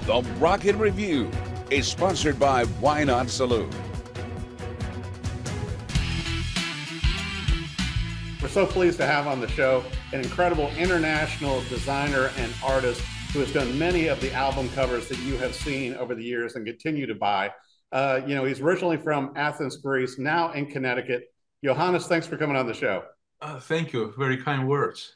The Rocket Review is sponsored by Why Not Saloon. We're so pleased to have on the show an incredible international designer and artist who has done many of the album covers that you have seen over the years and continue to buy. He's originally from Athens, Greece, now in Connecticut. Ioannis, thanks for coming on the show. Thank you. Very kind words.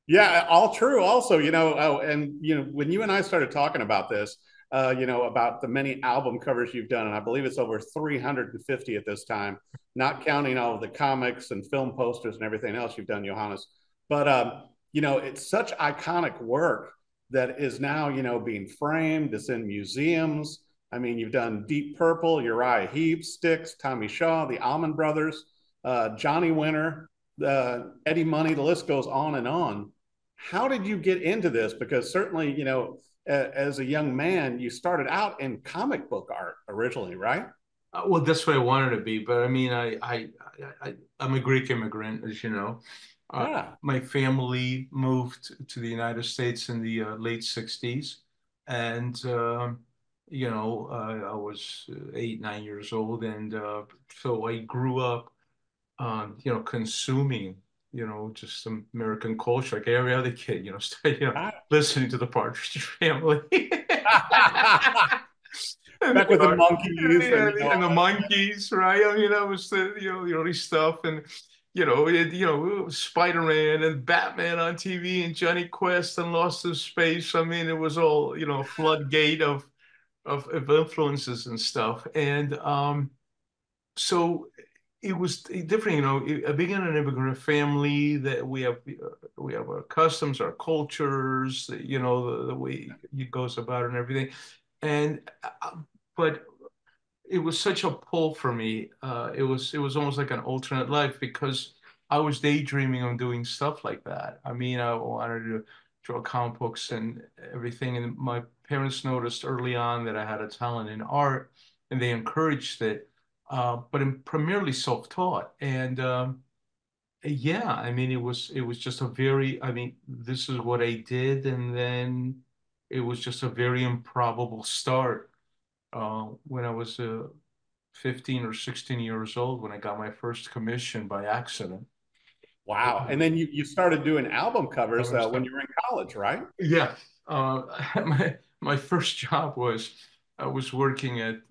Yeah, all true. Also, when you and I started talking about this, about the many album covers you've done, and I believe it's over 350 at this time, not counting all of the comics and film posters and everything else you've done, Ioannis. But it's such iconic work that is now, being framed. It's in museums. I mean, you've done Deep Purple, Uriah Heep, Styx, Tommy Shaw, the Allman Brothers, Johnny Winter, Eddie Money. The list goes on and on. How did you get into this? Because certainly, as a young man, you started out in comic book art originally, right? Well, that's what I wanted to be. But I mean, I'm a Greek immigrant, as you know. Yeah. My family moved to the United States in the late 60s. And, I was 8, 9 years old. And so I grew up, consuming just some American culture, like every other kid, listening to the Partridge Family. Back with the monkeys and the monkeys, right? I mean, that was the early stuff, and Spider-Man and Batman on TV, and Johnny Quest and Lost in Space. I mean, it was all a floodgate of influences and stuff, and so it was different, being in an immigrant family that we have our customs, our cultures, the way it goes about it and everything. And but it was such a pull for me. It was almost like an alternate life because I was daydreaming on doing stuff like that. I mean, I wanted to draw comic books and everything. And my parents noticed early on that I had a talent in art, and they encouraged it. But I'm primarily self-taught. And yeah, I mean, it was just I mean, this is what I did, and then it was just a very improbable start. When I was 15 or 16 years old, when I got my first commission by accident. Wow. And then you started doing album covers when Stuff. you were in college, right? Yeah. Uh, my first job was I was working at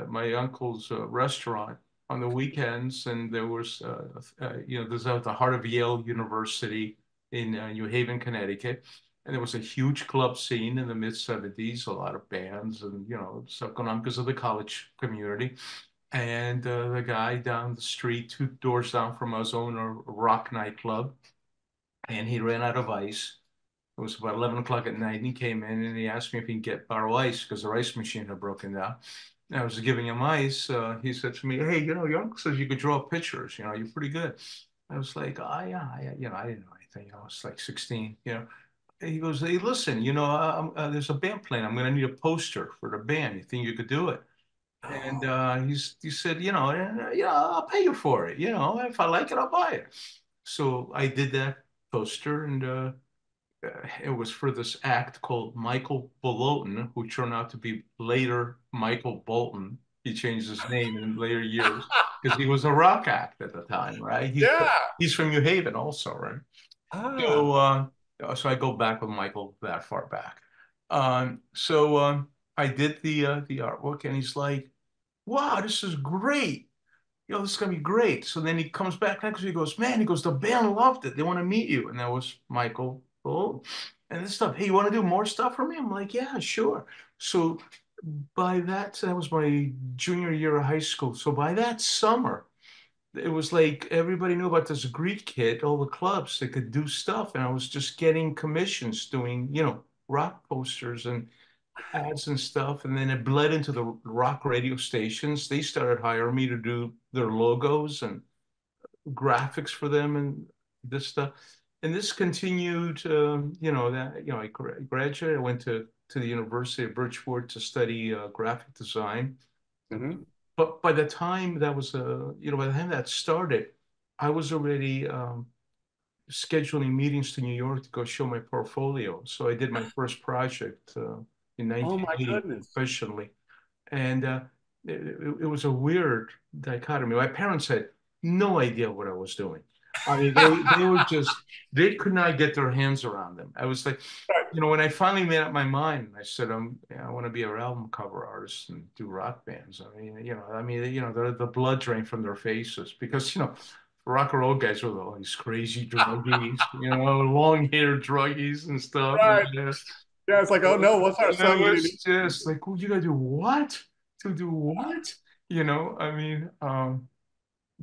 my uncle's restaurant on the weekends, and there was this was at the heart of Yale University in New Haven, Connecticut, and there was a huge club scene in the mid '70s, a lot of bands and stuff going on because of the college community. And the guy down the street, 2 doors down from us, owned a rock nightclub, and he ran out of ice. It was about 11 o'clock at night, and he came in and he asked me if he can borrow ice because the ice machine had broken down. And I was giving him ice. He said to me, "Hey, your uncle says you could draw pictures. You're pretty good." I was like, "Oh, yeah, I didn't know anything. I was like 16, And he goes, "Hey, listen, there's a band playing. I'm going to need a poster for the band. You think you could do it?" And Oh, he said, I'll pay you for it. If I like it, I'll buy it. So I did that poster, and it was for this act called Michael Bolton, who turned out to be later Michael Bolton. He changed his name in later years because he was a rock act at the time, right? yeah. He's from New Haven also, right? So, Ah. so I go back with Michael that far back. So I did the artwork, and he's like, "Wow, this is great. This is gonna be great." So then he comes back next week. He goes, "Man," he goes, "the band loved it. They want to meet you." And that was Michael. Oh, and this stuff. "Hey, you want to do more stuff for me?" I'm like, "Yeah, sure." So that was my junior year of high school. So by that summer, it was like everybody knew about this Greek kid, all the clubs that could do stuff, and I was just getting commissions doing, rock posters and ads and stuff. And then it bled into the rock radio stations. They started hiring me to do their logos and graphics for them and this stuff. And this continued, I graduated. I went to the University of Bridgeport to study graphic design. Mhm. But by the time that was, by the time that started, I was already scheduling meetings to New York to go show my portfolio. So I did my first project. in Oh my 1980 goodness. professionally. And it was a weird dichotomy. My parents had no idea what I was doing. I mean, they were just, they could not get their hands around them. I was like, when I finally made up my mind, I said, I want to be an album cover artist and do rock bands. The blood drained from their faces because, rock and roll guys were all these crazy druggies, long-haired druggies and stuff. Right. Yeah, it's like, oh no, what's our And I son getting was into? just like, well, you gotta do what? To do what? I mean,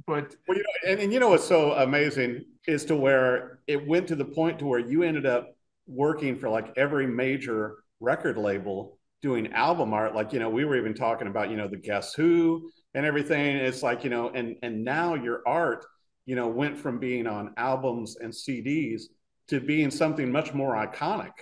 but Well, and you know what's so amazing is to where it went to the point to where you ended up working for like every major record label doing album art. Like, we were even talking about, the Guess Who and everything. It's like, and now your art, went from being on albums and CDs to being something much more iconic,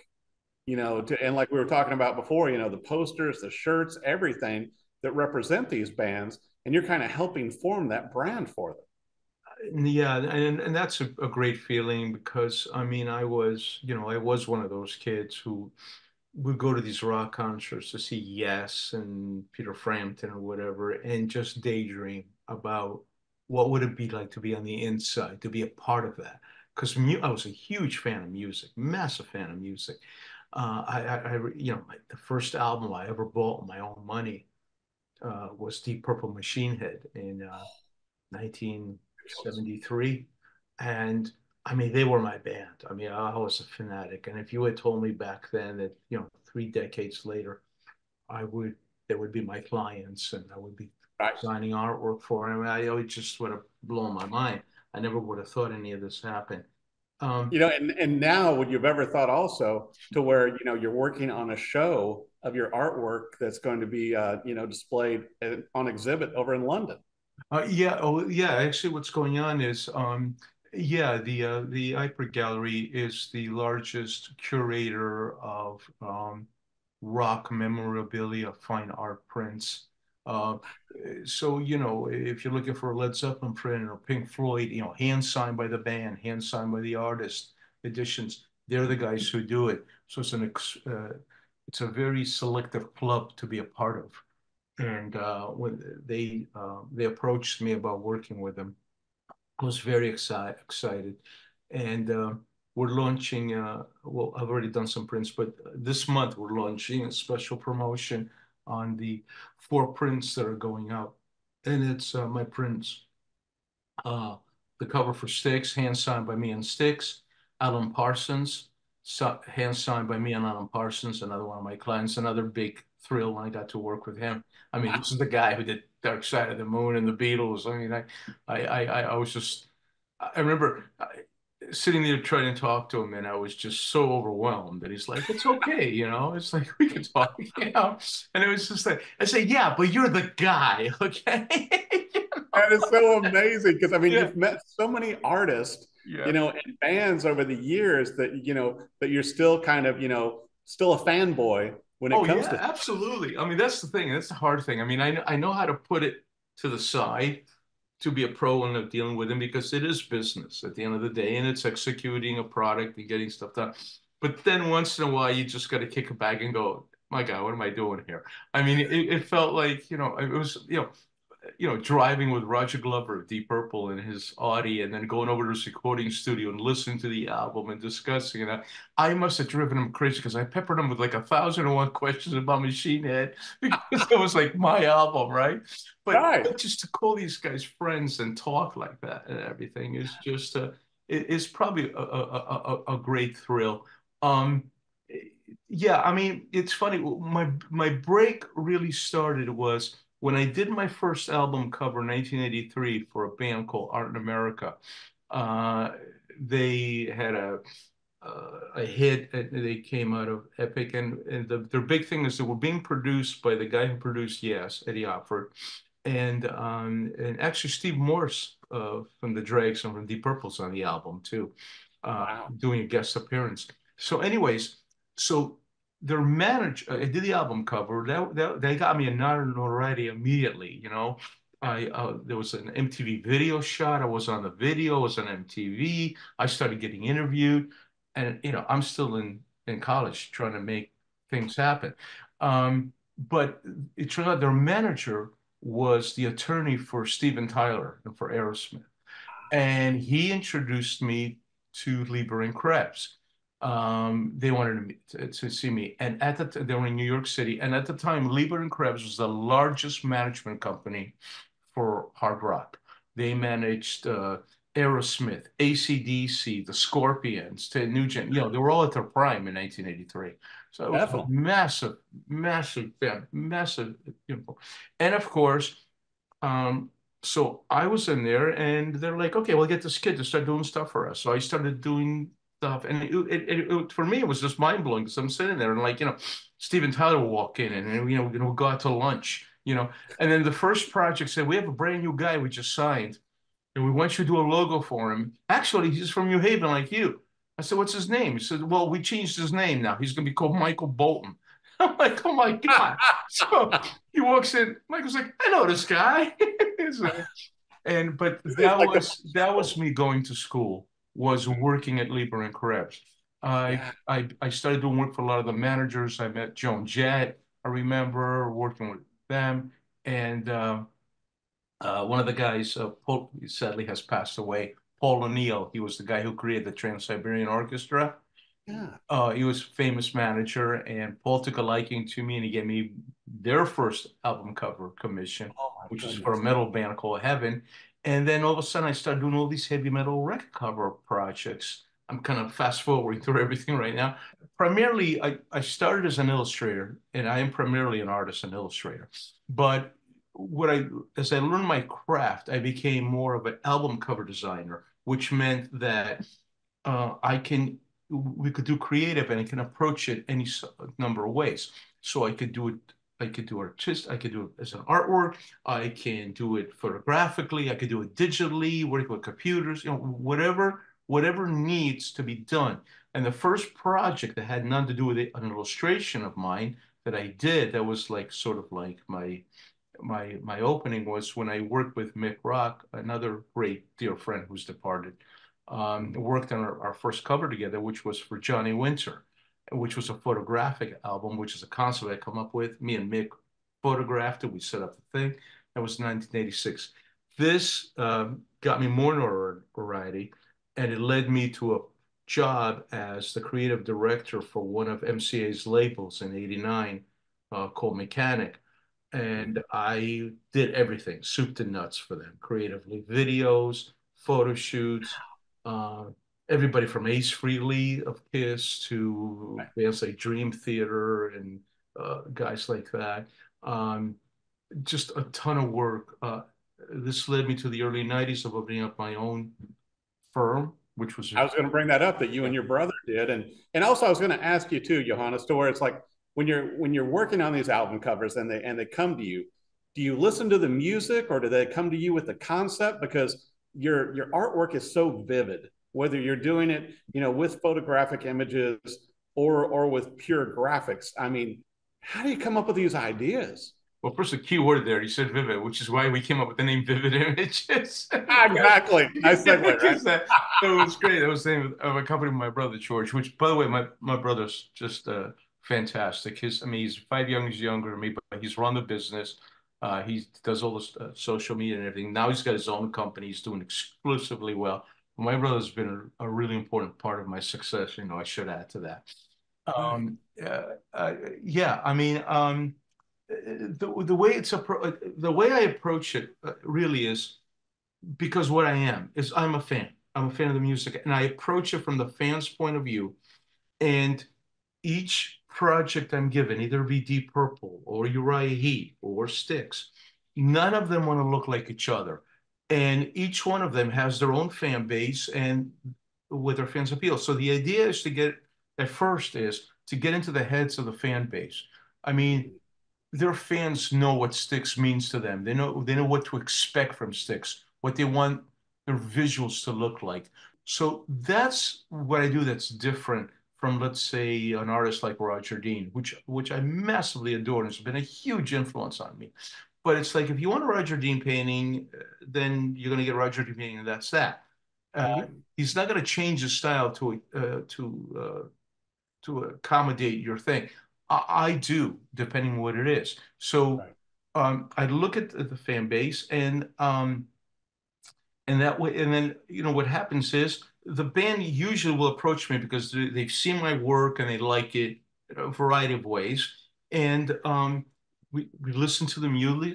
and like we were talking about before, the posters, the shirts, everything that represent these bands, and you're kind of helping form that brand for them. yeah, and that's a great feeling because I mean, I was one of those kids who would go to these rock concerts to see Yes and Peter Frampton or whatever, and just daydream about what would it be like to be on the inside, to be a part of that. Because I was a huge fan of music, massive fan of music. The first album I ever bought with my own money was Deep Purple Machine Head in 1973. And I mean, they were my band. I mean, I was a fanatic. And if you had told me back then that, 3 decades later, I would, they would be my clients and I would be Right. signing artwork for them, I always just would have blown my mind. I never would have thought any of this happened. Um, And now would you've ever thought also to where, you're working on a show of your artwork that's going to be, displayed on exhibit over in London? yeah, oh yeah. Actually, what's going on is, yeah, the Iper Gallery is the largest curator of rock memorabilia, fine art prints. Uh, so if you're looking for a Led Zeppelin print or Pink Floyd, hand signed by the band, hand signed by the artist, editions, they're the guys who do it. So it's a very selective club to be a part of. And when they approached me about working with them, I was very excited. And we're launching. Well, I've already done some prints, but this month we're launching a special promotion on the 4 prints that are going out, and it's my prints. Uh, the cover for Styx, hand signed by me on Styx. Alan Parsons, hand signed by me and Alan Parsons, another one of my clients, another big thrill when I got to work with him. I mean, this is the guy who did Dark Side of the Moon and the Beatles. I mean, I was just, I remember sitting there trying to talk to him, and I was just so overwhelmed that he's like, "It's okay, it's like we can talk, And it was just like, I say, "Yeah, but you're the guy, okay?" That is so amazing because I mean, Yeah. you've met so many artists, Yeah. and bands over the years that that you're still kind of still a fanboy when it Oh comes yeah, to. absolutely. I mean, that's the thing. That's the hard thing. I mean, I know how to put it to the side to be a pro and dealing with them because it is business at the end of the day, and it's executing a product and getting stuff done. But then once in a while, you just got to kick it back and go, my God, what am I doing here? I mean, it felt like, it was, driving with Roger Glover of Deep Purple in his Audi and then going over to his recording studio and listening to the album and discussing it. I must have driven him crazy because I peppered him with like 1,001 questions about Machine Head because it was like my album, right? But Right. just to call these guys friends and talk like that and everything is just it's probably a great thrill. Um, yeah, I mean, it's funny. My break really started was when I did my first album cover in 1983 for a band called Art in America. Uh, they had a hit. They came out of Epic, and their big thing is they were being produced by the guy who produced Yes, Eddie Opford, and actually Steve Morse from the Dregs and from Deep Purple's on the album too, Wow. doing a guest appearance. So, anyways, so their manager, I did the album cover. That they got me a notoriety immediately. I there was an MTV video shot. I was on the video. I was on MTV. I started getting interviewed, and I'm still in college trying to make things happen. But it turns out their manager was the attorney for Steven Tyler and for Aerosmith. And he introduced me to Lieber and Krebs. They wanted me to see me, and they were in New York City, and at the time, Lieber and Krebs was the largest management company for hard rock. They managed Aerosmith, AC/DC, the Scorpions, to Nugent. You know, they were all at their prime in 1983. So it was a Definitely. massive, massive, yeah, massive. You know. And of course, um, so I was in there, and they're like, "Okay, we'll get this kid to start doing stuff for us." So I started doing stuff, and for me, it was just mind blowing because I'm sitting there and like, Steven Tyler will walk in, and we'll go out to lunch, and then the first project said, "We have a brand new guy we just signed, and we want you to do a logo for him. Actually, he's from New Haven, like you." I said, "What's his name?" He said, "Well, we changed his name now. He's going to be called Michael Bolton." I'm like, "Oh my God." So he walks in. Michael's like, "I know this guy." So, but It's like the that was me going to school, was working at Lieber and Krebs. yeah. I started doing work for a lot of the managers. I met Joan Jett. I remember working with them, and one of the guys, Paul, sadly has passed away. Paul O'Neill. He was the guy who created the Trans-Siberian Orchestra. Yeah. He was a famous manager, and Paul took a liking to me, and he gave me their first album cover commission, Oh my which was for a goodness. metal band called Heaven. And then all of a sudden, I started doing all these heavy metal record cover projects. I'm kind of fast forwarding through everything right now. Primarily, I started as an illustrator, and I am primarily an artist and illustrator. But as I learned my craft, I became more of an album cover designer, which meant that I can we could do creative, and I can approach it any number of ways. So I could do I could do it as an artwork, I can do it photographically, I could do it digitally, working with computers, whatever needs to be done. And the first project that had nothing to do with an illustration of mine that I did, that was like sort of like my opening, was when I worked with Mick Rock, another great dear friend who's departed. Worked on our first cover together, which was for Johnny Winter, which was a photographic album, which is a concept I come up with. Me and Mick photographed it. We set up the thing. That was 1986. This got me more notoriety, and it led me to a job as the creative director for one of MCA's labels in '89, called Mechanic. And I did everything, soup to nuts, for them creatively: videos, photo shoots, uh, everybody from Ace Frehley of Kiss to bands like Dream Theater and guys like that. Um, just a ton of work. This led me to the early '90s of opening up my own firm, which was I was going to bring that up that you yeah. and your brother did, and also I was going to ask you too, Johannes, to where it's like when you're working on these album covers and they come to you, do you listen to the music or do they come to you with the concept? Because your artwork is so vivid, whether you're doing it with photographic images or with pure graphics. I mean, how do you come up with these ideas? Well, first, a key word there. You said vivid, which is why we came up with the name Vivid Images. Exactly. Nice segue, right? Because that was great. That was the name of a company with my brother George, which, by the way, my brother's just fantastic. He's 5 years younger than me, but he's run the business. He does all the social media and everything. Now he's got his own company. He's doing exclusively well. My brother's been a really important part of my success. I should add to that. Right. Yeah, I mean, the way the way I approach it really is because what I am is I'm a fan. I'm a fan of the music, and I approach it from the fan's point of view. And each project I'm given, either be Deep Purple or Uriah Heep or Styx, none of them want to look like each other. And each one of them has their own fan base and with their fans appeal. So the idea is at first is to get into the heads of the fan base. I mean, their fans know what Styx means to them. They know what to expect from Styx, what they want their visuals to look like. So that's what I do that's different from, let's say, an artist like Roger Dean, which I massively adore and has been a huge influence on me. But it's like if you want a Roger Dean painting, then you're going to get a Roger Dean painting, and that's that. Mhm. He's not going to change his style to accommodate your thing. I do, depending on what it is. So Right. I look at the fan base and that way, and then, what happens is the band usually will approach me because they've seen my work and they like it in a variety of ways. And we listen to the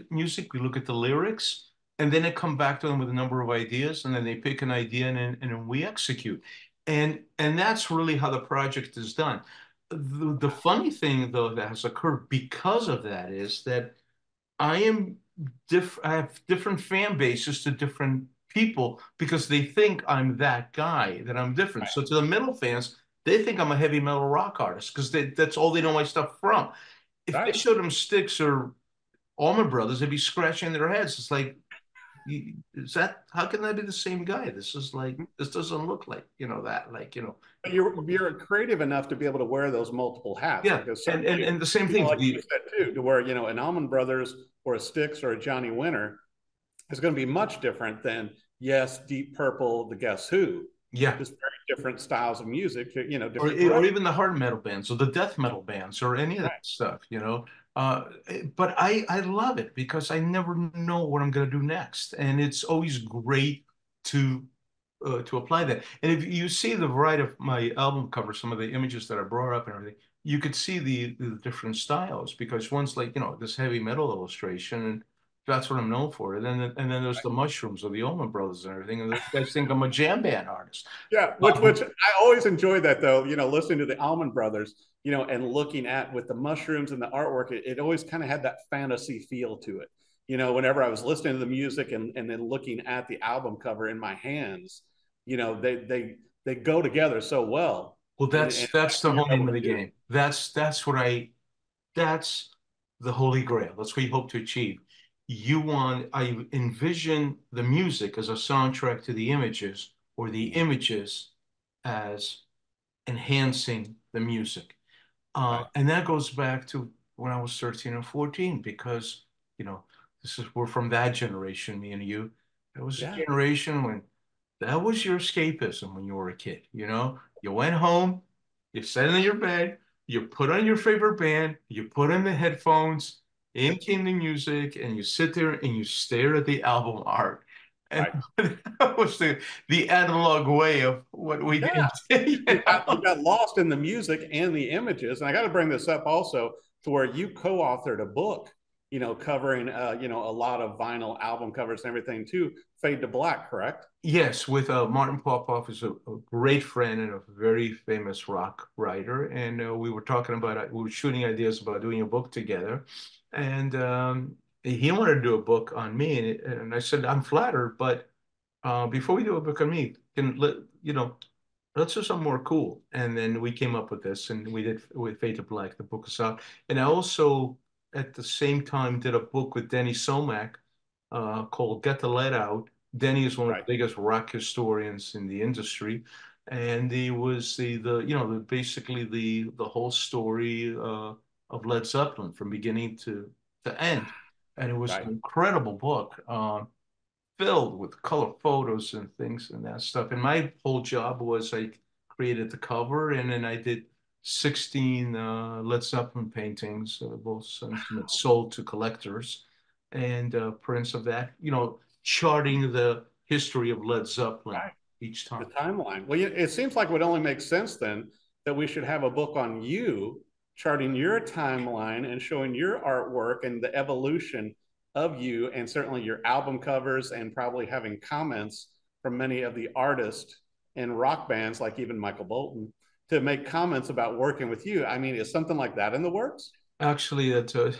music, we look at the lyrics, and then I come back to them with a number of ideas, and then they pick an idea and then we execute. And that's really how the project is done. The funny thing, though, that has occurred because of that is that I am I have different fan bases to different people because they think I'm that guy, that I'm different. So to the metal fans, they think I'm a heavy metal rock artist because that's all they know my stuff from. If I Right. showed them Styx or Allman Brothers, they'd be scratching their heads. It's like, is that, how can that be the same guy? This is like, this doesn't look like, that, like, But you're creative enough to be able to wear those multiple hats yeah. because And certainly, and the same thing, like you said too, to where an Almond Brothers or a Styx or a Johnny Winter is going to be much different than yes, Deep Purple, the Guess Who. yeah. Just very different styles of music, different Or directions. even the hard metal bands or the death metal bands or any of that Right. stuff. Uh, but I love it because I never know what I'm going to do next, and it's always great to to apply that. And if you see the variety of my album cover, some of the images that I brought up and everything, you could see the different styles because one's like this heavy metal illustration, and that's what I'm known for. And then there's the mushrooms or the Allman Brothers and everything, and those guys think I'm a jam band artist. Yeah, which I always enjoy that though, listening to the Almond Brothers, and looking at with the mushrooms and the artwork, it always kind of had that fantasy feel to it. Whenever I was listening to the music and then looking at the album cover in my hands, they go together so well. Well, And that's the you're whole name able of to the do. game. That's the holy grail. That's what you hope to achieve. I envision the music as a soundtrack to the images, or the Mhm. images as enhancing the music. Right. And that goes back to when I was 13 or 14, because, you know, we're from that generation, me and you. That was a Yeah. generation when that was your escapism when you were a kid. You went home, you sat in your bed, you put on your favorite band, you put in the headphones, in came the music, and you sit there and you stare at the album art. And Right. that was the analog way of what we Yeah. did. you You know? got lost in the music and the images. And I got to bring this up also to where you co-authored a book, covering a lot of vinyl album covers and everything too. Fade to Black, correct? Yes, with Martin Popoff is a great friend and a very famous rock writer, and we were talking about we were shooting ideas about doing a book together, and he wanted to do a book on me, and I said I'm flattered, but before we do a book on me, let's do something more cool. And then we came up with this, and we did with Fade to Black. The book is out, and I also at the same time did a book with Denny Somack called Get the Lead Out. Denny is one of the Right. biggest rock historians in the industry, and he was basically the whole story of Led Zeppelin from beginning to end, and it was an Right. incredible book. Filled with color photos and things and that stuff. And my whole job was I created the cover, and then I did 16 Led Zeppelin paintings, both sentiment sold to collectors, and prints of that, charting the history of Led Zeppelin Right. each The time. timeline. Well, it seems like it would only make sense then that we should have a book on you, charting your timeline and showing your artwork and the evolution of you, and certainly your album covers, and probably having comments from many of the artists and rock bands, like even Michael Bolton, to make comments about working with you. I mean, is something like that in the works? Actually, that's a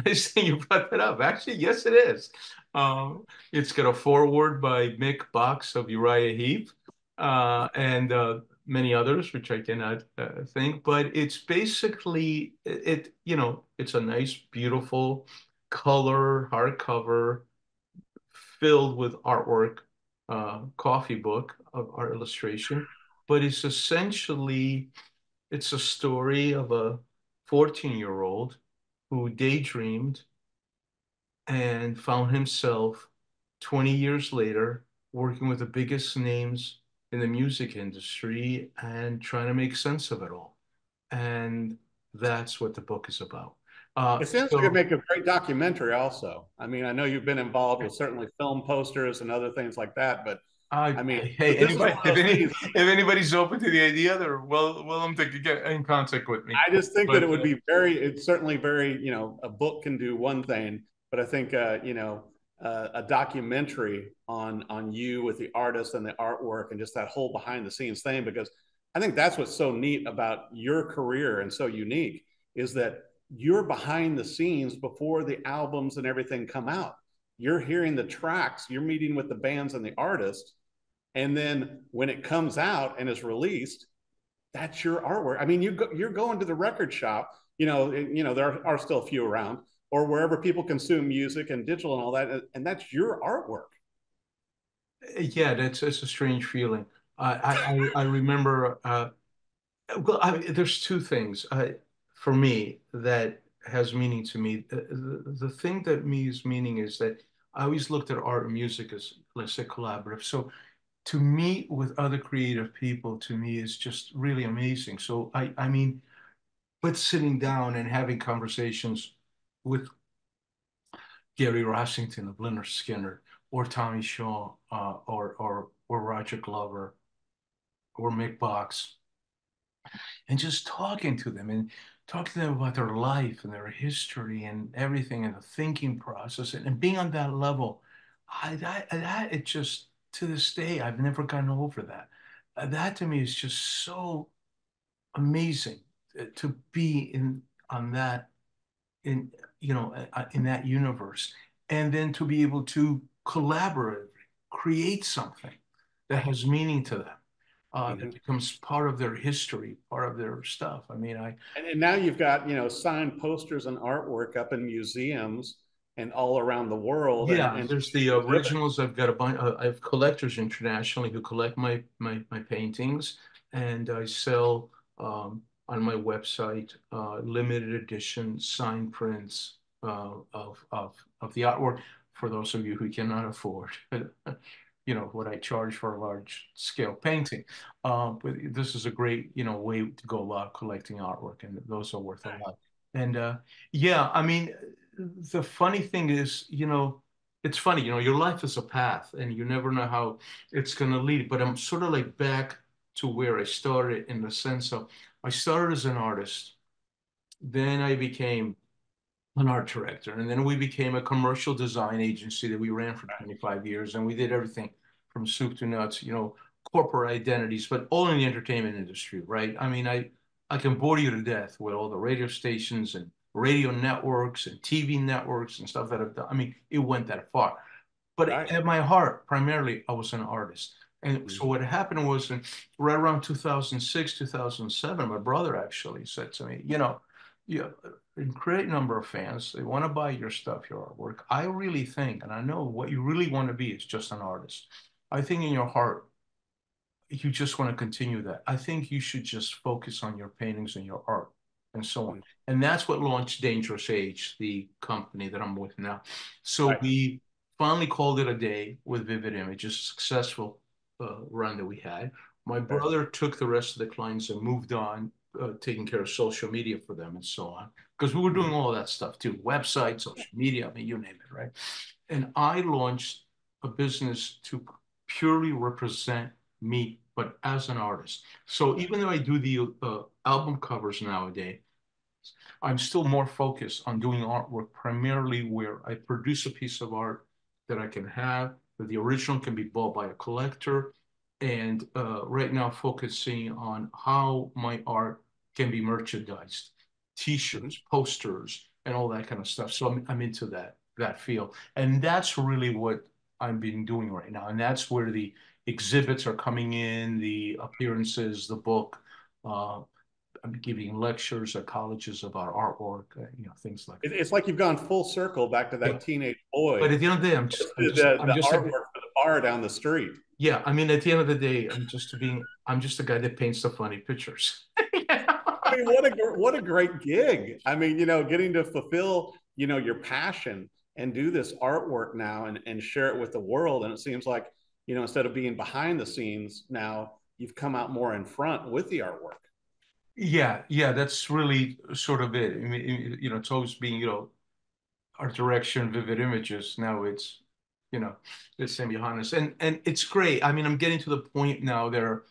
nice thing you brought that up. Actually, yes, it is. It's got a foreword by Mick Box of Uriah Heep, and many others, which I cannot think. But it's basically it's a nice, beautiful color hardcover filled with artwork, coffee book of art illustration. But it's a story of a 14-year-old who daydreamed and found himself 20 years later working with the biggest names in the music industry and trying to make sense of it all. And That's what the book is about. It sounds like it'd So make a great documentary also. I mean, I know you've been involved with certainly film posters and other things like that, but I mean, hey, this is anybody, one of those things. if anybody's open to the idea, they're welcome to get in contact with me. I just think that But it would be it's certainly very, a book can do one thing, but I think, a documentary on you with the artist and the artwork and just that whole behind the scenes thing, because I think that's what's so neat about your career and so unique is that you're behind the scenes before the albums and everything come out. You're hearing the tracks, you're meeting with the bands and the artists, and then when it comes out and is released, that's your artwork. I mean, you're going to the record shop, there are still a few around, or wherever people consume music and digital and all that, and that's your artwork. yeah, it's a strange feeling. I remember. Well, there's two things for me that has meaning to me. The thing that means meaning is that I always looked at art and music as, let's say, collaborative. So to meet with other creative people to me is just really amazing. So I mean, but sitting down and having conversations with Gary Rossington of Leonard Skinner or Tommy Shaw or Roger Glover or Mick Box and just talking to them and talking to them about their life and their history and everything and the thinking process and being on that level, that it just to this day I've never gotten over that. That to me is just so amazing to be in on that in in that universe, and then to be able to collaborate, create something that has meaning to them, that Mm-hmm. becomes part of their history, part of their stuff. I mean, And now you've got signed posters and artwork up in museums and all around the world, yeah, and there's the exhibit. originals. I've got a bunch. I have collectors internationally who collect my paintings, and I sell on my website limited edition signed prints of the artwork for those of you who cannot afford, what I charge for a large scale painting. But this is a great, way to go about collecting artwork, and those are worth a lot. And yeah, I mean, the funny thing is, it's funny, your life is a path and you never know how it's going to lead. But I'm sort of like back to where I started in the sense of I started as an artist, then I became an art director, and then we became a commercial design agency that we ran for 25 years, and we did everything from soup to nuts, corporate identities, but all in the entertainment industry, right? I mean, I can bore you to death with all the radio stations and radio networks and TV networks and stuff that I've done. I mean, it went that far. But Right. at my heart, primarily, I was an artist. And so Mm-hmm. what happened was right around 2006, 2007, my brother actually said to me, you have a great number of fans. They want to buy your stuff, your artwork. I really think, and I know what you really want to be is just an artist. I think in your heart, you just want to continue that. I think you should just focus on your paintings and your art and so on. And that's what launched Dangerous Age, the company that I'm with now. So Right. we finally called it a day with Vivid Images, successful run that we had. My Right. brother took the rest of the clients and moved on, taking care of social media for them and so on, because we were doing all that stuff too, websites, social media, I mean, you name it, right? And I launched a business to purely represent me, but as an artist. So even though I do the album covers nowadays, I'm still more focused on doing artwork primarily where I produce a piece of art that I can have, that the original can be bought by a collector, and right now focusing on how my art can be merchandised, Mm-hmm. t-shirts, posters, and all that kind of stuff. So I'm into that field. And that's really what I'm been doing right now. And that's where the exhibits are coming in, the appearances, the book. I'm giving lectures at colleges about artwork, things like that. It's like you've gone full circle back to Yeah. that teenage boy But at the end of the day, I'm the just a, artwork for the bar down the street. yeah. I mean, at the end of the day, I'm just a guy that paints the funny pictures. I mean, what a great gig. I mean, getting to fulfill, your passion and do this artwork now and share it with the world. And it seems like, instead of being behind the scenes now, you've come out more in front with the artwork. Yeah, that's really sort of it. I mean, it's always being, art direction, vivid images. Now it's Sam Ioannis, and it's great. I mean, I'm getting to the point now. There are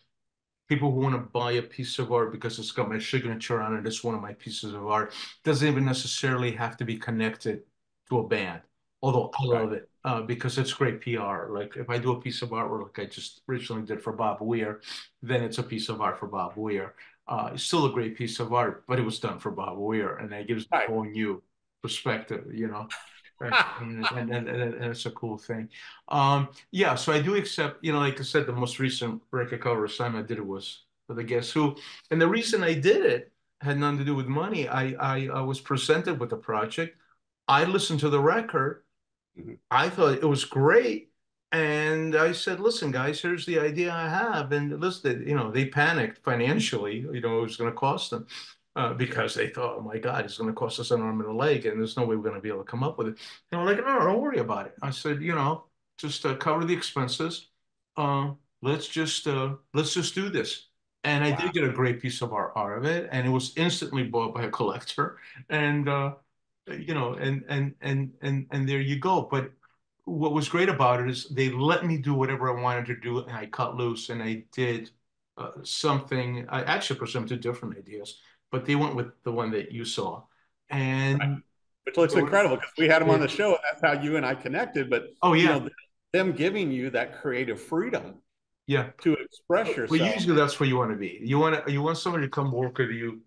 people who want to buy a piece of art because it's got my signature on it. It's one of my pieces of art. Doesn't even necessarily have to be connected to a band, although I Right. love it because it's great PR. Like if I do a piece of artwork like I just originally did for Bob Weir, then it's a piece of art for Bob Weir. It's still a great piece of art, but it was done for Bob Weir, and that gives a Right. whole new perspective. Right. And it's a cool thing. Yeah, so I do accept, like I said, the most recent record cover assignment I did it was for the Guess Who. And the reason I did it had nothing to do with money. I was presented with the project. I listened to the record. Mhm. I thought it was great. And I said, listen, guys, here's the idea I have. And listen, they panicked financially, it was going to cost them because they thought, oh my God, it's going to cost us an arm and a leg. And there's no way we're going to be able to come up with it. And I'm like, no, don't worry about it. I said, just cover the expenses. Let's just do this. And I Wow. did get a great piece of art out of it. And it was instantly bought by a collector. And, and there you go. But what was great about it is they let me do whatever I wanted to do, and I cut loose and I did something. I actually presented two different ideas, but they went with the one that you saw. Right. And Which looks there were, incredible because we had him on yeah, the show, and that's how you and I connected. But oh you yeah, know, them giving you that creative freedom yeah. to express Well, yourself. usually that's where you want to be. You want somebody to come work with you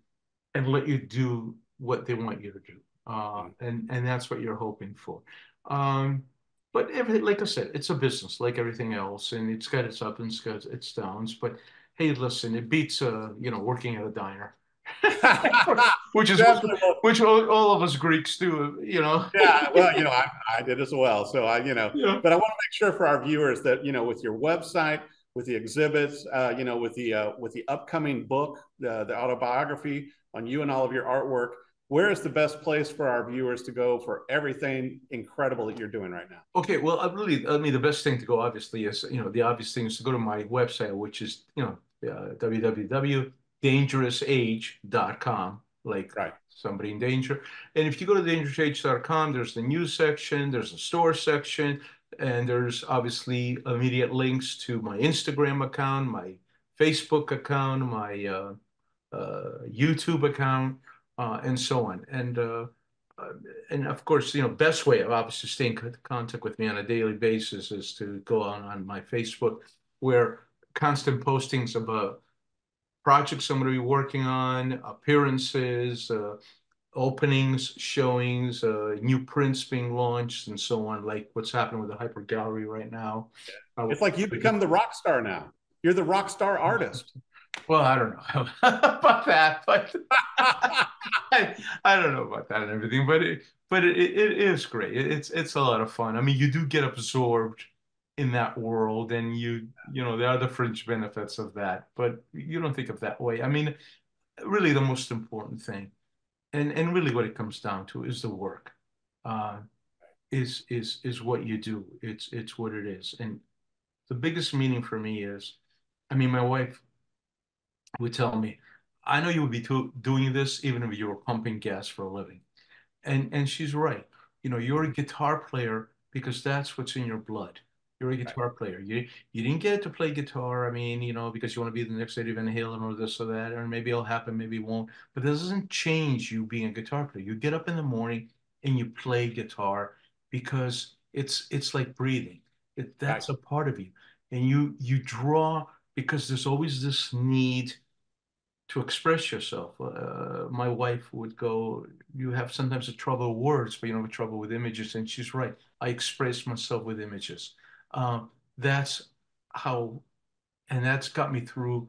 and let you do what they want you to do. Mhm. And that's what you're hoping for. Um, but everything, like I said, it's a business like everything else, and it's got its ups and it's got its downs. But hey, listen, it beats working at a diner, which is Definitely. Well, which all of us Greeks do. yeah. Well, I did as well. So Yeah. but I want to make sure for our viewers that with your website, with the exhibits, with the upcoming book, the autobiography on you and all of your artwork, where is the best place for our viewers to go for everything incredible that you're doing right now? Okay, well, I mean, the best thing to go, obviously, is, the obvious thing is to go to my website, which is, www.dangerousage.com, like Right. somebody in danger. And if you go to dangerousage.com, there's the news section, there's the store section, and there's obviously immediate links to my Instagram account, my Facebook account, my YouTube account, and so on. Uh, and of course, best way of obviously staying in contact with me on a daily basis is to go on my Facebook, where constant postings about projects I'm going to be working on, appearances, openings, showings, new prints being launched, and so on, like what's happening with the Hyper Gallery right now. It's like you become the rock star now. You're the rock star artist. Well, I don't know about that, but I don't know about that and everything, but it is great. It's a lot of fun. I mean, you do get absorbed in that world, and there are the fringe benefits of that, but you don't think of that way. I mean, really, the most important thing, and really what it comes down to is the work, uh, is what you do. It's what it is, and the biggest meaning for me is, I mean, my wife would tell me, I know you would be doing this even if you were pumping gas for a living. And she's right. You're a guitar player because that's what's in your blood. You're a Right. guitar player. You didn't get to play guitar, I mean, because you want to be the next Eddie Van Halen or this or that, or maybe it'll happen, maybe it won't. But this doesn't change you being a guitar player. You get up in the morning and you play guitar because it's like breathing. Right. That's a part of you. And you draw because there's always this need to express yourself. My wife would go, you have sometimes a trouble with words, but you don't have trouble with images. And she's right. I express myself with images. That's how, and that's got me through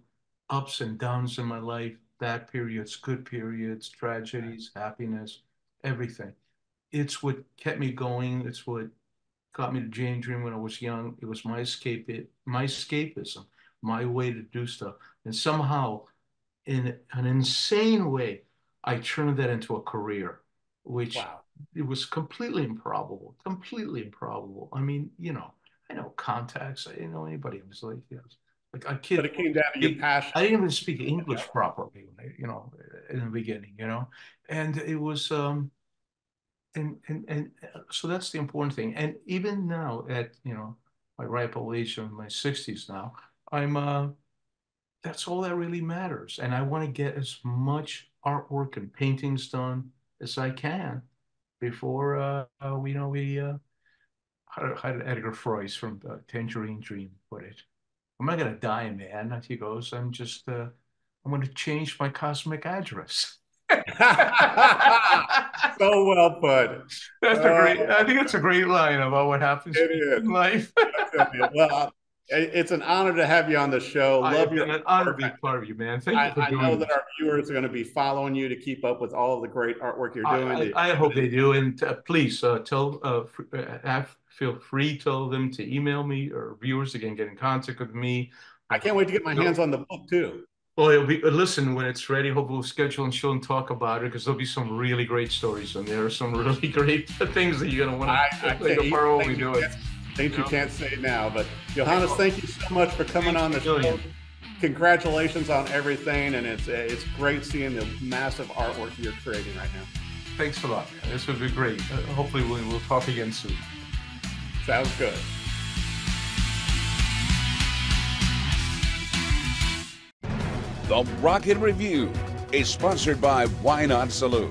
ups and downs in my life, bad periods, good periods, tragedies, happiness, everything. It's what kept me going. It's what got me to Jane Dream when I was young. It was my escapism, my way to do stuff. And somehow in an insane way, I turned that into a career, which Wow. it was completely improbable, completely improbable. I mean, I know contacts, I didn't know anybody who was like, yes. Like a kid. But it came down to your passion. I didn't even speak English properly, in the beginning, and it was, and so that's the important thing. And even now, at my ripe old age, in my 60s now, I'm that's all that really matters. And I want to get as much artwork and paintings done as I can before how did Edgar Froese from Tangerine Dream put it? I'm not gonna die, man. He goes, I'm gonna change my cosmic address. So well put. I think that's a great line about what happens It in life. is. Well, it's an honor to have you on the show. Love your an honor to be part of you, man. Thank you for I doing know this. that our viewers are going to be following you to keep up with all of the great artwork you're doing. I hope they do. And please feel free, tell them to email me, or viewers again, get in contact with me. I can't wait to get my hands on the book too. Well, it'll be, listen, when it's ready, hope we'll schedule and show and talk about it, because there'll be some really great stories in there. Some really great things that you're going to want to take apart what we do. Things you can't say now, but Ioannis, thank you so much for coming on the show. Congratulations on everything, and it's great seeing the massive artwork you're creating right now. Thanks a lot, man. This would be great. Hopefully we'll talk again soon. Sounds good. The Rocket Review is sponsored by Why Not Saloon.